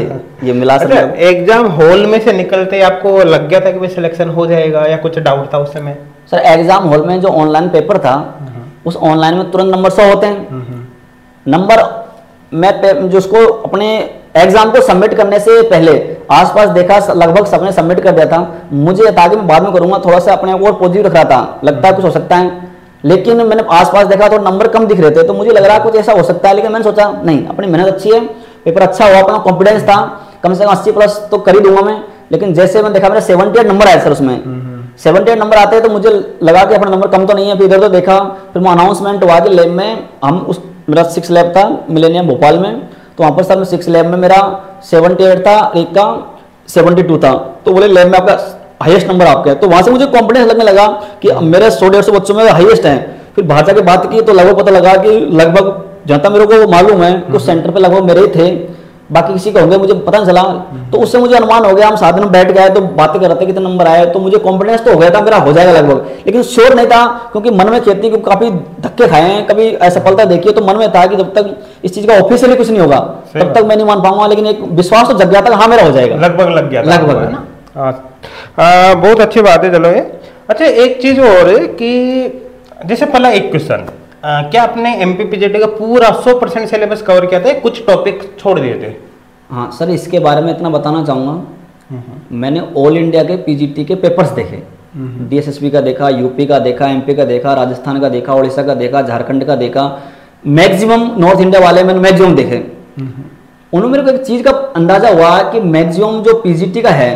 ये मिला। अच्छा, एग्जाम हॉल में से निकलते आपको लग गया था कि भाई सिलेक्शन हो जाएगा, या कुछ डाउट था उस समय? सर एग्जाम हॉल में जो ऑनलाइन पेपर था, उस ऑनलाइन में तुरंत नंबर 100 होते हैं। नंबर मैं जो उसको अपने एग्जाम को सबमिट करने से पहले आसपास देखा, लगभग सबने सबमिट कर दिया था। मुझे था कि मैं बाद में करूंगा, थोड़ा सा अपने आप को और पॉजिटिव रख रहा था, लगता है कुछ हो सकता है। लेकिन मैंने आसपास देखा तो नंबर कम दिख रहे थे, तो मुझे लग रहा कुछ ऐसा हो सकता है। लेकिन मैंने सोचा नहीं, अपनी मेहनत अच्छी है, पेपर अच्छा हुआ, अपना कॉन्फिडेंस था, कम से कम 80+ तो कर ही दूंगा मैं। लेकिन जैसे मैंने देखा मेरे 78 नंबर आए सर, उसमें 78 नंबर आते हैं, तो मुझे लगा कि अपना नंबर कम तो नहीं है। फिर इधर तो देखा, फिर वो अनाउंसमेंट हुआ कि लैब में हम उस, मेरा 6 लैब था मिलेनियम भोपाल में, तो वहाँ पर सर 6 लैब में मेरा 78 था, एक का 72 था। तो बोले लैब में आपका हाईएस्ट नंबर आपका है, तो वहाँ से मुझे कॉन्फिडेंस लगने लगा कि मेरे 100-150 बच्चों में हाईएस्ट हैं। फिर बाहर जाके बात की तो लगभग पता लगा कि लगभग जहाँ तक मेरे को मालूम है कुछ सेंटर पे लगभग मेरे ही थे, बाकी किसी के होंगे मुझे पता नहीं चला। तो उससे मुझे अनुमान हो गया, हम साथ में बैठ गए तो बातें कर रहे थे कितने नंबर आए, तो मुझे कॉन्फिडेंस तो हो गया था मेरा हो जाएगा लगभग, लेकिन श्योर नहीं था, क्योंकि मन में खेती क्योंकि काफी धक्के खाए हैं, कभी असफलता देखी है, तो मन में था कि जब तक इस चीज का ऑफिशियली कुछ नहीं होगा तब तक मैं नहीं मान पाऊंगा। लेकिन एक विश्वास तो जग गया था, हाँ मेरा हो जाएगा, लगभग लग गया, लगभग है ना। बहुत अच्छी बात है। चलो ये अच्छा, एक चीज और है कि जैसे पहला एक क्वेश्चन, क्या आपने MPPGT का पूरा 100% सिलेबस कवर किया था, कुछ टॉपिक छोड़ दिए थे? हाँ सर, इसके बारे में इतना बताना चाहूँगा, मैंने ऑल इंडिया के PGT के पेपर्स देखे, DSSP का देखा, UP का देखा, MP का देखा, राजस्थान का देखा, उड़ीसा का देखा, झारखंड का देखा, मैक्सिमम नॉर्थ इंडिया वाले मैंने मैक्सिमम देखे। उन्होंने मेरे को एक चीज़ का अंदाजा हुआ कि मैक्सिमम जो PGT का है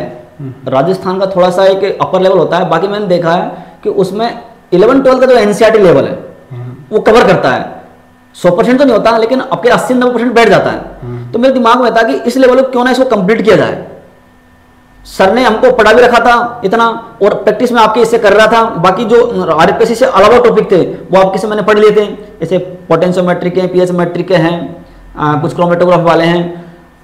राजस्थान का थोड़ा सा एक अपर लेवल होता है, बाकी मैंने देखा है कि उसमें 11-12 का जो एनसीईआरटी लेवल है वो कवर करता है। 100% तो नहीं होता, लेकिन आपके 80-90% बैठ जाता है। तो मेरे दिमाग में था कि इस लेवल को क्यों ना इसको कंप्लीट किया जाए। सर ने हमको पढ़ा भी रखा था इतना, और प्रैक्टिस में आपके इससे कर रहा था। बाकी जो आरपीएससी से अलावा टॉपिक थे वो आपके से मैंने पढ़ लिए थे, जैसे पोटेंशियोमेट्री के, पीएच मेट्रिक के हैं, कुछ क्रोमेटोग्राफी वाले हैं।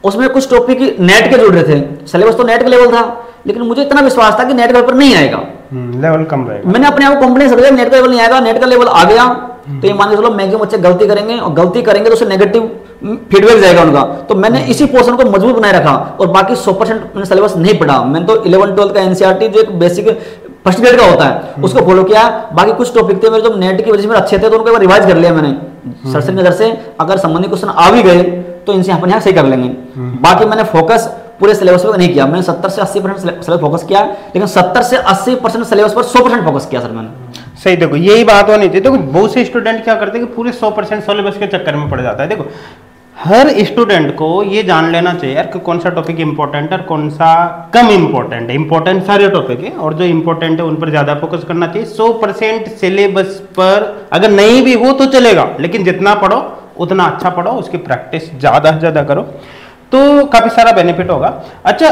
उसमें कुछ टॉपिक नेट के जुड़ रहे थे। सिलेबस तो नेट का लेवल था, लेकिन मुझे इतना विश्वास था कि नेट का पेपर नहीं आएगा, लेवल कम रहेगा। मैंने अपने आप को कॉन्फिडेंस रख दिया नेट का लेवल नहीं आएगा। नेट का लेवल आ गया तो ये मान के चलो मैक्सिमम बच्चे गलती करेंगे, और गलती करेंगे तो उससे नेगेटिव फीडबैक जाएगा उनका। तो मैंने इसी पोर्शन को मजबूत बनाए रखा, और बाकी 100% मैंने सिलेबस नहीं पढ़ा। मैंने तो 11-12 का एनसीईआरटी जो एक बेसिक फर्स्ट ग्रेड का होता है उसको फॉलो किया। बाकी कुछ टॉपिक थे मेरे जो नेट की वजह से मेरे अच्छे थे, तो उनको एक बार रिवाइज कर लिया मैंने सर से नजर से। अगर संबंधित क्वेश्चन आ भी गए तो इनसे अपन यहाँ सही कर लेंगे। बाकी मैंने फोकस पूरे सिलेबस पर नहीं किया, मैंने 70 से 80% सिलेबस फोकस किया, लेकिन 70 से 80% सिलेबस पर 100% फोकस किया सर मैंने। सही, देखो यही बात होनी चाहिए। देखो बहुत से स्टूडेंट क्या करते हैं कि पूरे 100% सिलेबस के चक्कर में पड़ जाता है। देखो हर स्टूडेंट को ये जान लेना चाहिए यार कि कौन सा टॉपिक इंपॉर्टेंट है और कौन सा कम इंपॉर्टेंट है। इंपॉर्टेंट सारे टॉपिक है, और जो इंपॉर्टेंट है उन पर ज्यादा फोकस करना चाहिए। 100% सिलेबस पर अगर नहीं भी हो तो चलेगा, लेकिन जितना पढ़ो उतना अच्छा पढ़ो, उसकी प्रैक्टिस ज्यादा से ज्यादा करो, तो काफी सारा बेनिफिट होगा। अच्छा,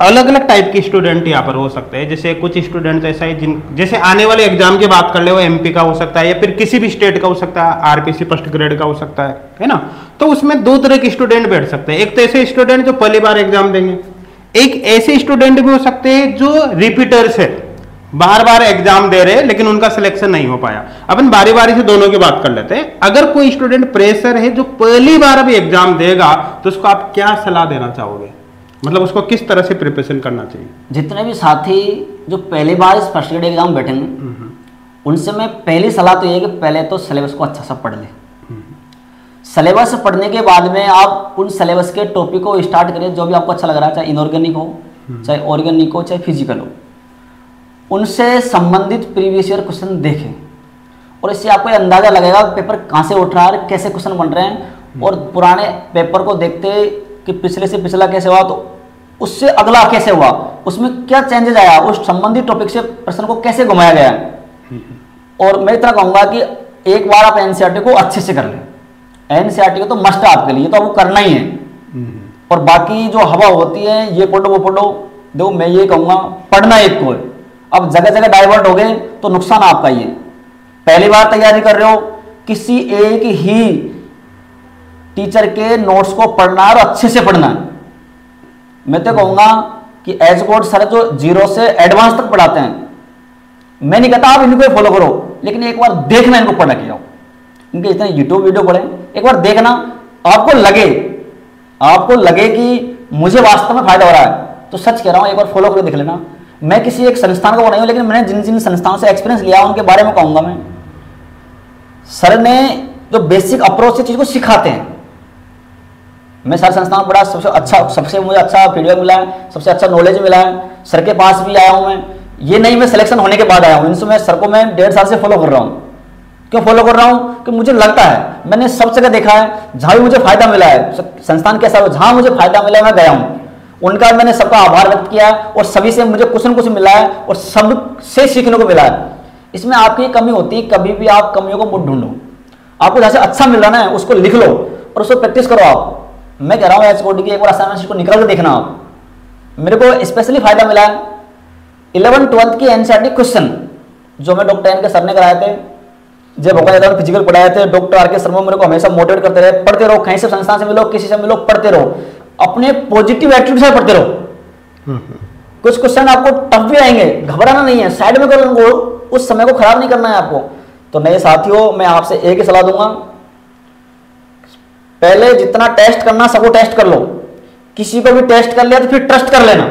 अलग अलग टाइप के स्टूडेंट यहाँ पर हो सकते हैं। जैसे कुछ स्टूडेंट तो ऐसा है जिन जैसे आने वाले एग्जाम की बात कर ले, वो एमपी का हो सकता है या फिर किसी भी स्टेट का हो सकता है, आरपीसी फर्स्ट ग्रेड का हो सकता है ना। तो उसमें दो तरह के स्टूडेंट बैठ सकते हैं। एक तो ऐसे स्टूडेंट जो पहली बार एग्जाम देंगे, एक ऐसे स्टूडेंट भी हो सकते हैं जो रिपीटर्स है, बार बार एग्जाम दे रहे हैं लेकिन उनका सिलेक्शन नहीं हो पाया। अपन बारी बारी से दोनों की बात कर लेते हैं। अगर कोई स्टूडेंट प्रेशर है जो पहली बार अभी एग्जाम देगा, तो उसको आप क्या सलाह देना चाहोगे? मतलब उसको किस तरह से प्रिपरेशन करना चाहिए? जितने भी साथी जो पहली बार इस फर्स्ट ग्रेड एग्जाम बैठेंगे, उनसे मैं पहली सलाह तो ये है कि पहले तो सिलेबस को अच्छा सा पढ़ ले। सिलेबस पढ़ने के बाद में आप उन सिलेबस के टॉपिक को स्टार्ट करें, जो भी आपको अच्छा लग रहा है, चाहे इनऑर्गेनिक हो, चाहे ऑर्गेनिक हो, चाहे फिजिकल हो। उनसे संबंधित प्रीवियस ईयर क्वेश्चन देखें, और इससे आपको ये अंदाजा लगेगा पेपर कहाँ से उठ रहा है, कैसे क्वेश्चन बन रहे हैं। और पुराने पेपर को देखते कि पिछले से पिछला कैसे हुआ, तो उससे अगला कैसे हुआ, उसमें क्या चेंजेस आया, उस संबंधित टॉपिक से प्रश्न को कैसे घुमाया गया है। और मैं इतना कहूँगा कि एक बार आप एनसीईआरटी को अच्छे से कर लें। एनसीईआरटी को तो मस्ट है आपके लिए, तो आपको करना ही है। और बाकी जो हवा होती है, ये पढ़ो वो पढ़ो, देखो मैं ये कहूँगा पढ़ना एक को है। अब जगह जगह डाइवर्ट हो गए तो नुकसान आपका ही है। पहली बार तैयारी कर रहे हो, किसी एक ही टीचर के नोट्स को पढ़ना है और अच्छे से पढ़ना है। मैं तो कहूंगा कि एज कोड सर जो 0 से एडवांस तक पढ़ाते हैं, मैं नहीं कहता आप इनको फॉलो करो, लेकिन एक बार देखना इनको पढ़ा के जाओ। इनके इतने यूट्यूब वीडियो पढ़े, एक बार देखना, आपको लगे कि मुझे वास्तव में फायदा हो रहा है, तो सच कह रहा हूं एक बार फॉलो करके देख लेना। मैं किसी एक संस्थान को नहीं हूं, लेकिन मैंने जिन जिन संस्थानों से एक्सपीरियंस लिया उनके बारे में कहूंगा मैं। सर ने जो बेसिक अप्रोच से चीज को सिखाते हैं, मैं सर संस्थान पढ़ा, सबसे मुझे अच्छा फीडबैक मिला है, सबसे अच्छा नॉलेज मिला है। सर के पास भी आया हूं मैं, ये नहीं मैं सिलेक्शन होने के बाद आया हूं। इनसे मैं सर को मैं 1.5 साल से फॉलो कर रहा हूं। क्यों फॉलो कर रहा हूं? कि मुझे लगता है, मैंने सब जगह देखा है, जहां भी मुझे फायदा मिला है, संस्थान कैसा हो, जहां मुझे फायदा मिला है मैं गया हूं। उनका मैंने सबका आभार व्यक्त किया, और सभी से मुझे कुछ न कुछ मिला है, और सब से सीखने को मिला है। इसमें आपकी कमी होती है, कभी भी आप कमियों को मत ढूंढो। आपको जैसे अच्छा मिल रहा है उसको लिख लो और उसको प्रैक्टिस करो। आप, मैं कह रहा हूँ एचओडी की एक बार असाइनमेंट को निकाल के देखना आप। मेरे को स्पेशली फायदा मिला है 11th-12th की एनसीईआरटी क्वेश्चन जो मैं डॉक्टर एन के सर ने कराए थे, जब होगा फिजिकल पढ़ाए थे। डॉक्टर आर के शर्मा मेरे को हमेशा मोटिवेट करते रहे, पढ़ते रहो, कहीं से संस्थान से मिलो, किसी से मिलो, पढ़ते रहो, अपने पॉजिटिव एटीट्यूड से पढ़ते रहो। कुछ क्वेश्चन आपको टफ भी आएंगे, घबराना नहीं है, साइड में करो उनको, उस समय को खराब नहीं करना है आपको। तो नए साथियों, मैं आपसे एक ही सलाह दूंगा, पहले जितना टेस्ट करना सबको टेस्ट कर लो। किसी को भी टेस्ट कर लिया तो फिर ट्रस्ट कर लेना।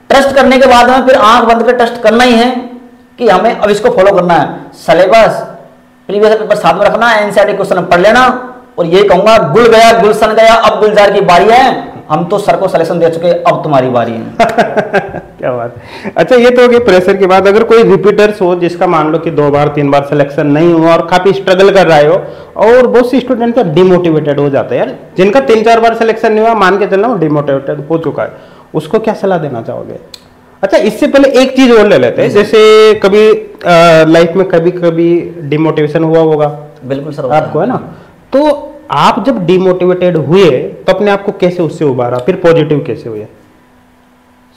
ट्रस्ट करने के बाद में फिर आंख बंद कर ट्रस्ट करना ही है कि हमें अब इसको फॉलो करना है। सिलेबस प्रीवियस पेपर साथ में रखना, एनसीईआरटी क्वेश्चन पढ़ लेना, और ये कहूंगा गुल गया गुलशन गया, अब गुलजार की बारी है। हम तो सर को सलेक्शन दे चुके, अब तुम्हारी बारी है। क्या बात। अच्छा, ये तो हो गई प्रेशर की बात। अगर कोई रिपीटर्स हो जिसका मान लो कि 2 बार 3 बार सिलेक्शन नहीं हुआ और काफी स्ट्रगल कर रहा हो, और बहुत सी स्टूडेंट तो डिमोटिवेटेड हो जाते हैं यार, जिनका 3-4 बार सिलेक्शन नहीं हुआ, मान के चलना वो डिमोटिवेटेड हो चुका है, उसको क्या सलाह देना चाहोगे? अच्छा, इससे पहले एक चीज और ले लेते हैं, जैसे कभी लाइफ में कभी कभी डिमोटिवेशन हुआ होगा? बिल्कुल सर, आपको है ना, तो आप जब डिमोटिवेटेड हुए तो अपने आप को कैसे उससे उबारा, फिर पॉजिटिव कैसे हुए?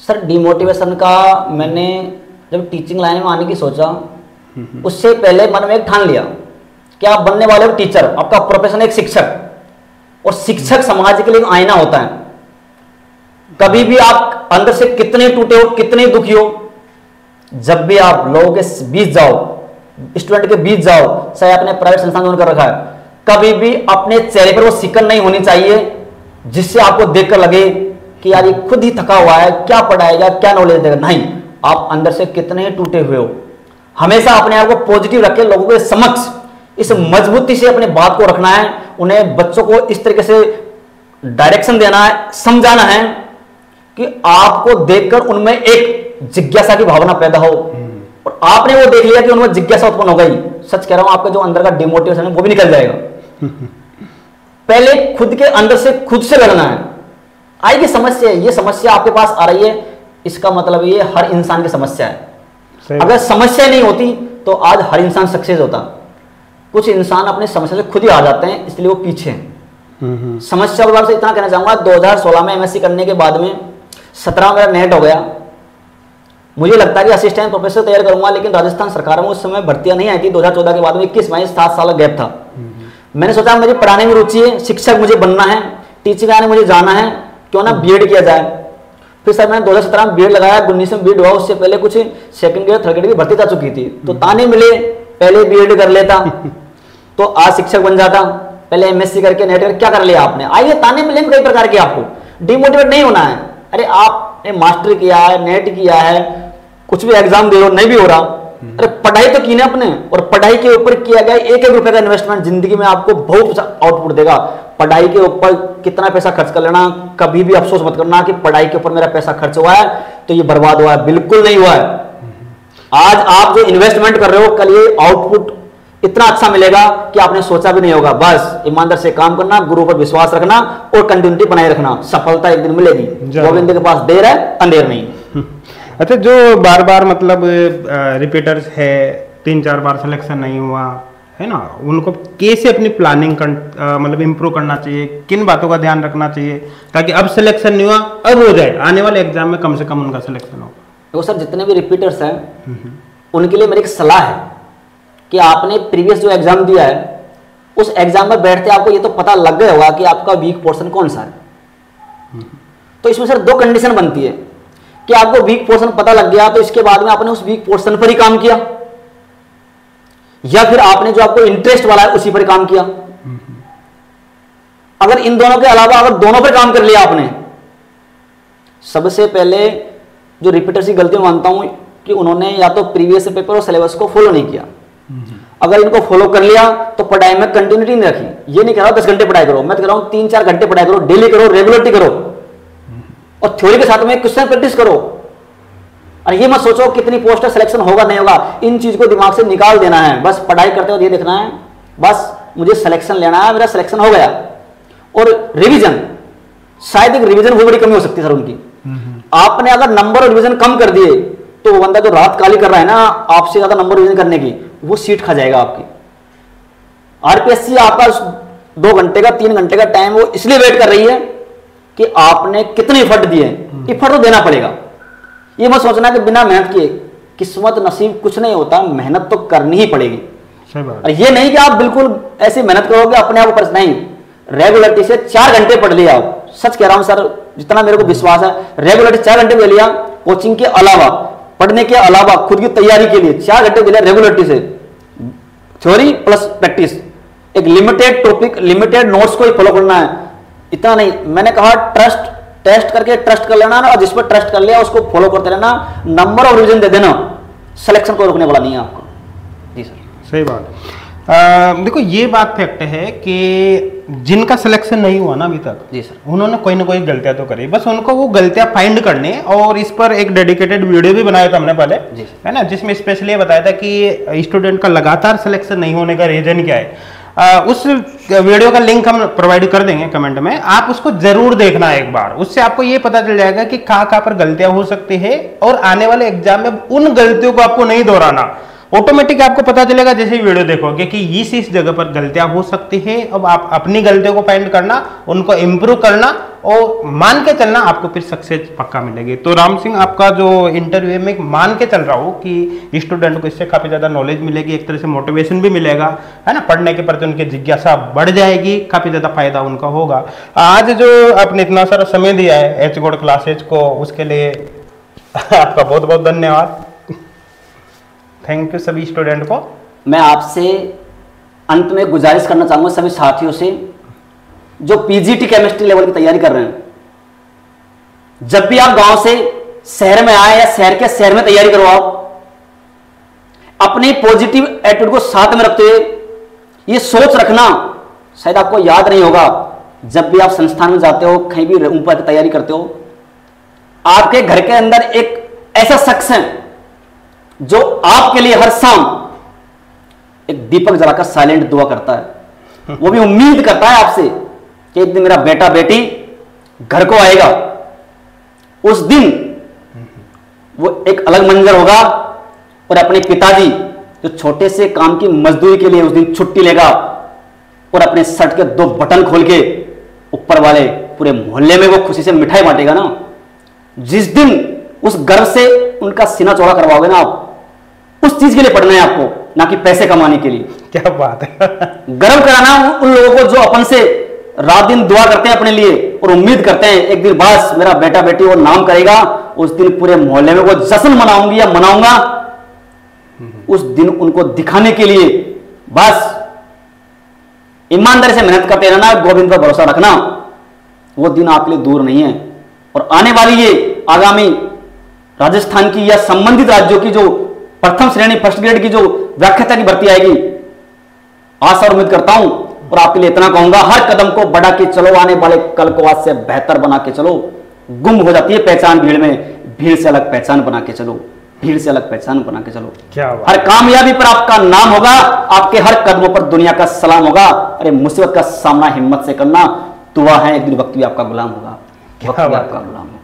सर डिमोटिवेशन का मैंने जब टीचिंग लाइन में आने की सोचा, उससे पहले मन में एक ठान लिया कि आप बनने वाले हो टीचर, आपका प्रोफेशन एक शिक्षक, और शिक्षक समाज के लिए आईना होता है। कभी भी आप अंदर से कितने टूटे हो, कितने दुखी हो, जब भी आप लोगों के बीच जाओ, स्टूडेंट के बीच जाओ, चाहे आपने प्राइवेट संस्थान में कर रखा है, कभी भी अपने चेहरे पर वो सिकन नहीं होनी चाहिए जिससे आपको देखकर लगे कि यार ये खुद ही थका हुआ है, क्या पढ़ाएगा, क्या नॉलेज देगा। नहीं, आप अंदर से कितने टूटे हुए हो, हमेशा अपने आप को पॉजिटिव रखें, लोगों के समक्ष इस मजबूती से अपने बात को रखना है, उन्हें बच्चों को इस तरीके से डायरेक्शन देना है, समझाना है कि आपको देखकर उनमें एक जिज्ञासा की भावना पैदा हो, और आपने वो देख लिया कि उनमें जिज्ञासा उत्पन्न हो गई, सच कह रहा हूं, आपका जो अंदर का डिमोटिवेशन है वो भी निकल जाएगा। पहले खुद के अंदर से खुद से लड़ना है। आएगी समस्या, ये समस्या आपके पास आ रही है, इसका मतलब ये हर इंसान की समस्या है। अगर समस्या नहीं होती तो आज हर इंसान सक्सेस होता। कुछ इंसान अपनी समस्या से खुद ही आ जाते हैं, इसलिए वो पीछे हैं। समस्या के बारे में इतना कहना चाहूंगा, 2016 में एमएससी करने के बाद में 17 मेरा नेट हो गया। मुझे लगता है कि असिस्टेंट प्रोफेसर तैयार करूंगा, लेकिन राजस्थान सरकार में उस समय भर्तियां नहीं आई थी। 2014 के बाद में 21 महीने 7 साल गैप था। मैंने सोचा मुझे पढ़ाने में रुचि है, शिक्षक मुझे बनना है, टीचिंग लाइन मुझे जाना है, क्यों ना बीएड किया जाए। फिर सर मैंने 2017 में बीएड लगाया, 19 में बीएड हुआ। उससे पहले कुछ सेकंड ग्रेड थर्ड ग्रेड की भर्ती जा चुकी थी, तो ताने मिले पहले बीएड कर लेता तो आज शिक्षक बन जाता। पहले एमएससी करके नेट करके क्या कर लिया आपने, आइए ताने मिले कई प्रकार के। आपको डिमोटिवेट नहीं होना है। अरे आपने मास्टर किया है, नेट किया है, कुछ भी एग्जाम दे रहे हो, नहीं भी हो रहा, अरे पढ़ाई तो की ना अपने, और पढ़ाई के ऊपर किया गया एक एक रुपए का इन्वेस्टमेंट जिंदगी में आपको बहुत आउटपुट देगा। पढ़ाई के ऊपर कितना पैसा खर्च कर लेना, कभी भी अफसोस मत करना कि पढ़ाई के ऊपर मेरा पैसा खर्च हुआ है तो ये बर्बाद हुआ है, बिल्कुल नहीं हुआ है। आज आप जो इन्वेस्टमेंट कर रहे हो, कल ये आउटपुट इतना अच्छा मिलेगा कि आपने सोचा भी नहीं होगा। बस ईमानदार से काम करना, गुरु पर विश्वास रखना और कंटिन्यूटी बनाए रखना, सफलता एक दिन मिलेगी। गोविंद के पास देर है, अंधेर नहीं। अच्छा, जो बार बार मतलब रिपीटर्स है, 3-4 बार सिलेक्शन नहीं हुआ है ना, उनको कैसे अपनी प्लानिंग मतलब इम्प्रूव करना चाहिए, किन बातों का ध्यान रखना चाहिए ताकि अब सिलेक्शन नहीं हुआ अब हो जाए, आने वाले एग्जाम में कम से कम उनका सिलेक्शन हो? तो सर जितने भी रिपीटर्स हैं उनके लिए मेरी एक सलाह है कि आपने प्रीवियस जो एग्जाम दिया है उस एग्जाम में बैठते आपको ये तो पता लग गया होगा कि आपका वीक पोर्शन कौन सा है। तो इसमें सर 2 कंडीशन बनती है कि आपको वीक पोर्शन पता लग गया तो इसके बाद में आपने उस वीक पोर्शन पर ही काम किया, या फिर आपने जो आपको इंटरेस्ट वाला है उसी पर काम किया। अगर इन दोनों के अलावा अगर दोनों पर काम कर लिया आपने, सबसे पहले जो रिपीटर्स की गलती मानता हूं कि उन्होंने या तो प्रीवियस पेपर और सिलेबस को फॉलो नहीं किया। अगर इनको फॉलो कर लिया तो पढ़ाई में कंटिन्यूटी नहीं रखी। ये नहीं कह रहा 10 घंटे पढ़ाई करो, मैं तो कह रहा हूं 3-4 घंटे पढ़ाई करो, डेली करो, रेगुलरली करो, और थ्योरी के साथ में क्वेश्चन प्रैक्टिस करो। और ये मत सोचो कितनी पोस्ट सिलेक्शन होगा नहीं होगा, इन चीज को दिमाग से निकाल देना है। बस पढ़ाई करते हो ये देखना है, बस मुझे सिलेक्शन लेना है, मेरा सिलेक्शन हो गया। और रिवीजन, शायद एक रिवीजन वो बड़ी कमी हो सकती है सर उनकी। आपने अगर नंबर और रिवीजन कम कर दिए तो वो बंदा जो रात काली कर रहा है ना आपसे ज्यादा नंबर रिवीजन करने की, वो सीट खा जाएगा आपकी। आरपीएससी आपका 2 घंटे का 3 घंटे का टाइम वो इसलिए वेट कर रही है कि आपने कितने एफर्ट दिए। एफर्ट तो देना पड़ेगा। ये मत सोचना कि बिना मेहनत किए किस्मत नसीब कुछ नहीं होता, मेहनत तो करनी ही पड़ेगी। और ये नहीं कि आप बिल्कुल ऐसी मेहनत करोगे अपने आप पर, नहीं, रेगुलरिटी से 4 घंटे पढ़ लिया आप। सच कह रहा हूं सर, जितना मेरे को विश्वास है, रेगुलरिटी 4 घंटे दे लिया, कोचिंग के अलावा, पढ़ने के अलावा, खुद की तैयारी के लिए 4 घंटे दे लिया रेगुलरिटी से, थ्योरी प्लस प्रैक्टिस, एक लिमिटेड टॉपिक, लिमिटेड नोट्स को ही फॉलो करना है। इतना नहीं, मैंने कहा टेस्ट करके ट्रस्ट कर लेना, और जिस पर ट्रस्ट कर लिया उसको फॉलो करते रहना, नंबर और रिवीजन दे देना, सिलेक्शन को रोकने वाला नहीं है आपको। जी सर, सही बात। देखो ये बात फैक्ट है कि जिनका सिलेक्शन नहीं हुआ ना अभी तक, जी सर, उन्होंने कोई ना कोई गलतियां तो करी, बस उनको वो गलतियां फाइंड करने, और इस पर एक डेडिकेटेड वीडियो भी बनाया था हमने पहले, है ना, जिसमें स्पेशली बताया था कि स्टूडेंट का लगातार सिलेक्शन नहीं होने का रीजन क्या है। उस वीडियो का लिंक हम प्रोवाइड कर देंगे कमेंट में, आप उसको जरूर देखना एक बार। उससे आपको ये पता चल जाएगा कि कहाँ पर गलतियां हो सकती है और आने वाले एग्जाम में उन गलतियों को आपको नहीं दोहराना। ऑटोमेटिक आपको पता चलेगा जैसे ही वीडियो देखोगे कि इस जगह पर गलतियां हो सकती है। अब आप अपनी गलतियों को फाइंड करना, उनको इंप्रूव करना और मान के चलना, आपको फिर सक्सेस पक्का मिलेगी। तो राम सिंह, आपका जो इंटरव्यू है, मैं मान के चल रहा हूँ कि स्टूडेंट को इससे काफी ज्यादा नॉलेज मिलेगी, एक तरह से मोटिवेशन भी मिलेगा, है ना, पढ़ने के प्रति उनकी जिज्ञासा बढ़ जाएगी, काफी ज्यादा फायदा उनका होगा। आज जो आपने इतना सारा समय दिया है एच गोल्ड क्लासेज को, उसके लिए आपका बहुत बहुत धन्यवाद। थैंक यू सभी स्टूडेंट को। मैं आपसे अंत में गुजारिश करना चाहूंगा सभी साथियों से जो पीजीटी केमिस्ट्री लेवल की तैयारी कर रहे हैं, जब भी आप गांव से शहर में आए या शहर के शहर में तैयारी करो, आप अपने पॉजिटिव एटीट्यूड को साथ में रखते हुए ये सोच रखना, शायद आपको याद नहीं होगा, जब भी आप संस्थान में जाते हो, कहीं भी ऊपर की तैयारी करते हो, आपके घर के अंदर एक ऐसा शख्स है जो आपके लिए हर शाम एक दीपक जलाकर साइलेंट दुआ करता है। वो भी उम्मीद करता है आपसे कि एक दिन मेरा बेटा बेटी घर को आएगा। उस दिन वो एक अलग मंजर होगा और अपने पिताजी जो छोटे से काम की मजदूरी के लिए उस दिन छुट्टी लेगा और अपने शर्ट के 2 बटन खोल के ऊपर वाले पूरे मोहल्ले में वो खुशी से मिठाई बांटेगा ना। जिस दिन उस गर्व से उनका सीना चौड़ा करवाओगे ना आप, उस चीज के लिए पढ़ना है आपको, ना कि पैसे कमाने के लिए। क्या बात है। गर्व कराना उन लोगों को जो अपन से रात दिन दुआ करते हैं अपने लिए और उम्मीद करते हैं एक दिन बस मेरा बेटा बेटी वो नाम करेगा, उस दिन पूरे मोहल्ले में वो जश्न मनाऊंगी या मनाऊंगा। उस दिन उनको दिखाने के लिए बस ईमानदारी से मेहनत करते रहना, गोविंद पर भरोसा रखना। वो दिन आपके लिए दूर नहीं है और आने वाली ये आगामी राजस्थान की या संबंधित राज्यों की जो प्रथम श्रेणी फर्स्ट ग्रेड की जो व्याख्याता की भर्ती आएगी, आशा और उम्मीद करता हूं और आपके लिए इतना कहूंगा, हर कदम को बढ़ा के चलो, आने वाले कल को आज से बेहतर बना के चलो। गुम हो जाती है पहचान भीड़ में, भीड़ से अलग पहचान बना के चलो, भीड़ से अलग पहचान बना के चलो। क्या बात। हर कामयाबी पर आपका नाम होगा, आपके हर कदमों पर दुनिया का सलाम होगा। अरे मुसीबत का सामना हिम्मत से करना, दुआ है एक दिन वक्त भी आपका गुलाम होगा, वक्त भी आपका गुलाम होगा।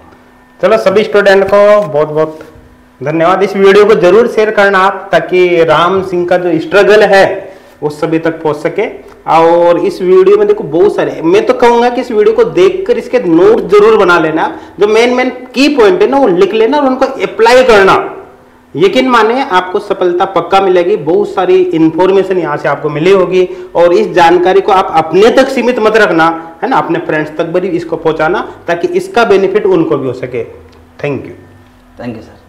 चलो सभी स्टूडेंट को बहुत बहुत धन्यवाद। इस वीडियो को जरूर शेयर करना आप, ताकि राम सिंह का जो स्ट्रगल है वो सभी तक पहुंच सके। और इस वीडियो में देखो बहुत सारे, मैं तो कहूंगा कि इस वीडियो को देखकर इसके नोट जरूर बना लेना, जो मेन की पॉइंट है ना वो लिख लेना और उनको अप्लाई करना। यकीन माने आपको सफलता पक्का मिलेगी। बहुत सारी इंफॉर्मेशन यहाँ से आपको मिली होगी और इस जानकारी को आप अपने तक सीमित मत रखना, है ना, अपने फ्रेंड्स तक भी इसको पहुंचाना ताकि इसका बेनिफिट उनको भी हो सके। Thank you. Thank you sir.